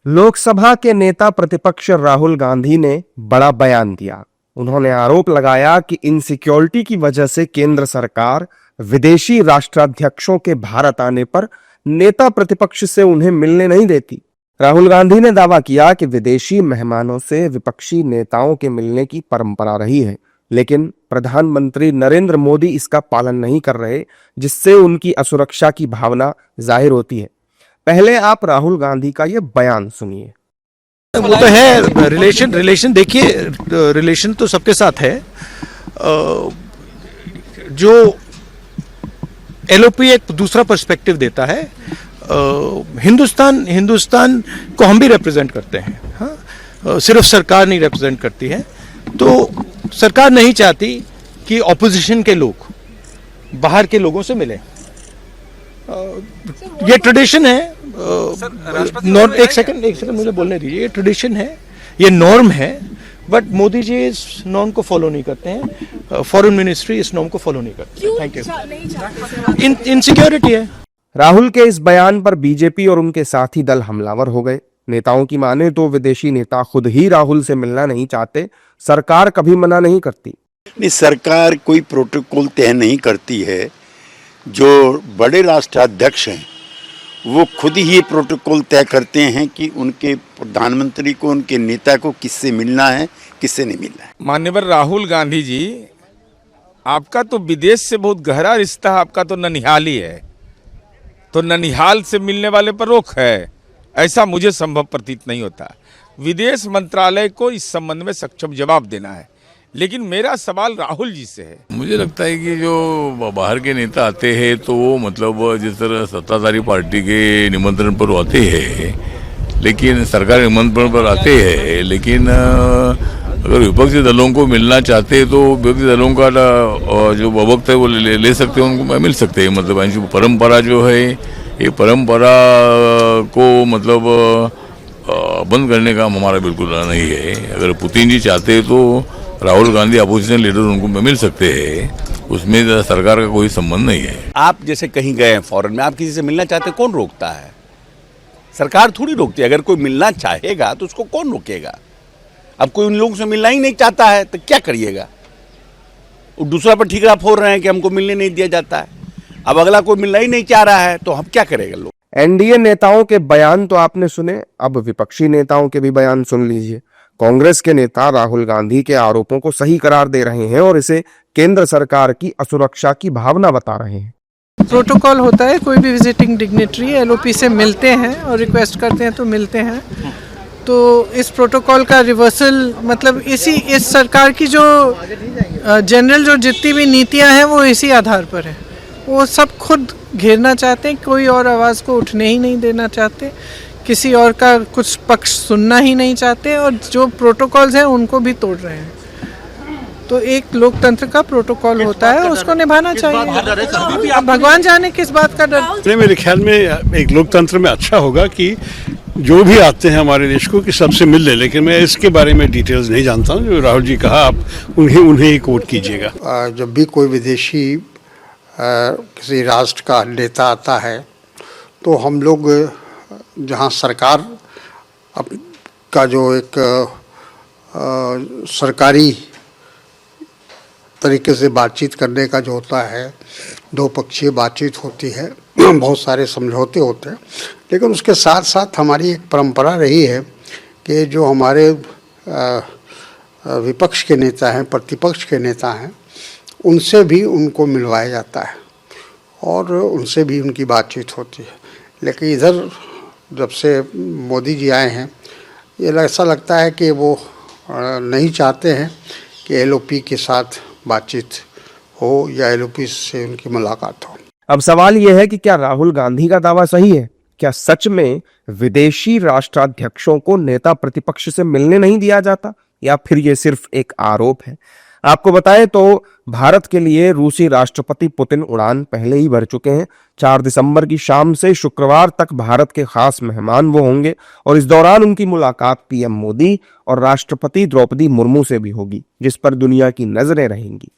लोकसभा के नेता प्रतिपक्ष राहुल गांधी ने बड़ा बयान दिया। उन्होंने आरोप लगाया कि इनसिक्योरिटी की वजह से केंद्र सरकार विदेशी राष्ट्राध्यक्षों के भारत आने पर नेता प्रतिपक्ष से उन्हें मिलने नहीं देती। राहुल गांधी ने दावा किया कि विदेशी मेहमानों से विपक्षी नेताओं के मिलने की परंपरा रही है, लेकिन प्रधानमंत्री नरेंद्र मोदी इसका पालन नहीं कर रहे, जिससे उनकी असुरक्षा की भावना जाहिर होती है। पहले आप राहुल गांधी का ये बयान सुनिए। वो तो है रिलेशन देखिए, रिलेशन तो सबके साथ है। जो एलओपी एक दूसरा पर्सपेक्टिव देता है। हिंदुस्तान को हम भी रिप्रेजेंट करते हैं, हाँ? सिर्फ सरकार नहीं रिप्रेजेंट करती है। तो सरकार नहीं चाहती कि ऑपोजिशन के लोग बाहर के लोगों से मिलें। ये ट्रेडिशन है। एक सेकंड मुझे बोलने दीजिए। ये ट्रेडिशन है, ये नॉर्म है, बट मोदी जी इस नॉर्म को फॉलो नहीं करते हैं। फॉरेन मिनिस्ट्री इस नॉर्म को फॉलो नहीं करती है। Thank you. इनसिक्योरिटी है। राहुल के इस बयान पर बीजेपी और उनके साथी दल हमलावर हो गए। नेताओं की माने तो विदेशी नेता खुद ही राहुल से मिलना नहीं चाहते, सरकार कभी मना नहीं करती। नहीं, सरकार कोई प्रोटोकॉल तय नहीं करती है। जो बड़े राष्ट्राध्यक्ष हैं वो खुद ही प्रोटोकॉल तय करते हैं कि उनके प्रधानमंत्री को, उनके नेता को किससे मिलना है, किससे नहीं मिलना है। माननीय राहुल गांधी जी, आपका तो विदेश से बहुत गहरा रिश्ता है, आपका तो ननिहाल ही है, तो ननिहाल से मिलने वाले पर रोक है, ऐसा मुझे संभव प्रतीत नहीं होता। विदेश मंत्रालय को इस संबंध में सक्षम जवाब देना है। लेकिन मेरा सवाल राहुल जी से है। मुझे लगता है कि जो बाहर के नेता आते हैं तो वो मतलब जिस तरह सत्ताधारी पार्टी के निमंत्रण पर आते हैं, लेकिन सरकारी निमंत्रण पर आते हैं, लेकिन अगर विपक्षी दलों को मिलना चाहते हैं तो विपक्षी दलों का जो वक्त है वो ले सकते हैं, उनको मिल सकते हैं। मतलब परंपरा जो है, ये परंपरा को मतलब बंद करने का हमारा बिल्कुल नहीं है। अगर पुतिन जी चाहते हैं तो राहुल गांधी अपोजिशन लीडर उनको मिल सकते हैं, उसमें सरकार का कोई संबंध नहीं है। आप जैसे कहीं गए हैं फॉरेन में, आप किसी से मिलना चाहते हैं, कौन रोकता है? सरकार थोड़ी रोकती है। अगर कोई मिलना चाहेगा तो उसको कौन रोकेगा? अब कोई उन लोगों से मिलना ही नहीं चाहता है तो क्या करिएगा? दूसरा पर ठीकरा फोड़ रहे हैं कि हमको मिलने नहीं दिया जाता है। अब अगला कोई मिलना ही नहीं चाह रहा है तो हम क्या करेगा लोग? एनडीए नेताओं के बयान तो आपने सुने, अब विपक्षी नेताओं के भी बयान सुन लीजिए। कांग्रेस के नेता राहुल गांधी के आरोपों को सही करार दे रहे हैं और इसे केंद्र सरकार की असुरक्षा की भावना बता रहे हैं। प्रोटोकॉल होता है, कोई भी विजिटिंग डिग्नेटरी एलओपी से मिलते हैं और रिक्वेस्ट करते हैं तो मिलते हैं। तो इस प्रोटोकॉल का रिवर्सल मतलब इस सरकार की जो जनरल जो जितनी भी नीतियां हैं वो इसी आधार पर है। वो सब खुद घेरना चाहते हैं, कोई और आवाज़ को उठने ही नहीं देना चाहते, किसी और का कुछ पक्ष सुनना ही नहीं चाहते, और जो प्रोटोकॉल्स हैं उनको भी तोड़ रहे हैं। तो एक लोकतंत्र का प्रोटोकॉल होता है, उसको निभाना चाहिए। अब भगवान जाने किस बात का डर। मेरे ख्याल में एक लोकतंत्र में अच्छा होगा कि जो भी आते हैं हमारे देश को कि सबसे मिल ले, लेकिन मैं इसके बारे में डिटेल्स नहीं जानता हूँ। जो राहुल जी कहा आप उन्हें ही कोट कीजिएगा। जब भी कोई विदेशी किसी राष्ट्र का नेता आता है तो हम लोग जहाँ सरकार का जो एक सरकारी तरीके से बातचीत करने का जो होता है, दो पक्षीय बातचीत होती है, बहुत सारे समझौते होते हैं, लेकिन उसके साथ साथ हमारी एक परंपरा रही है कि जो हमारे विपक्ष के नेता हैं, प्रतिपक्ष के नेता हैं, उनसे भी उनको मिलवाया जाता है और उनसे भी उनकी बातचीत होती है। लेकिन इधर जब से मोदी जी आए हैं, ये ऐसा लगता है कि वो नहीं चाहते हैं कि एलओपी के साथ बातचीत हो या एलओपी से उनकी मुलाकात हो। अब सवाल यह है कि क्या राहुल गांधी का दावा सही है? क्या सच में विदेशी राष्ट्राध्यक्षों को नेता प्रतिपक्ष से मिलने नहीं दिया जाता, या फिर ये सिर्फ एक आरोप है? आपको बताएं तो भारत के लिए रूसी राष्ट्रपति पुतिन उड़ान पहले ही भर चुके हैं। 4 दिसंबर की शाम से शुक्रवार तक भारत के खास मेहमान वो होंगे और इस दौरान उनकी मुलाकात पीएम मोदी और राष्ट्रपति द्रौपदी मुर्मू से भी होगी, जिस पर दुनिया की नजरें रहेंगी।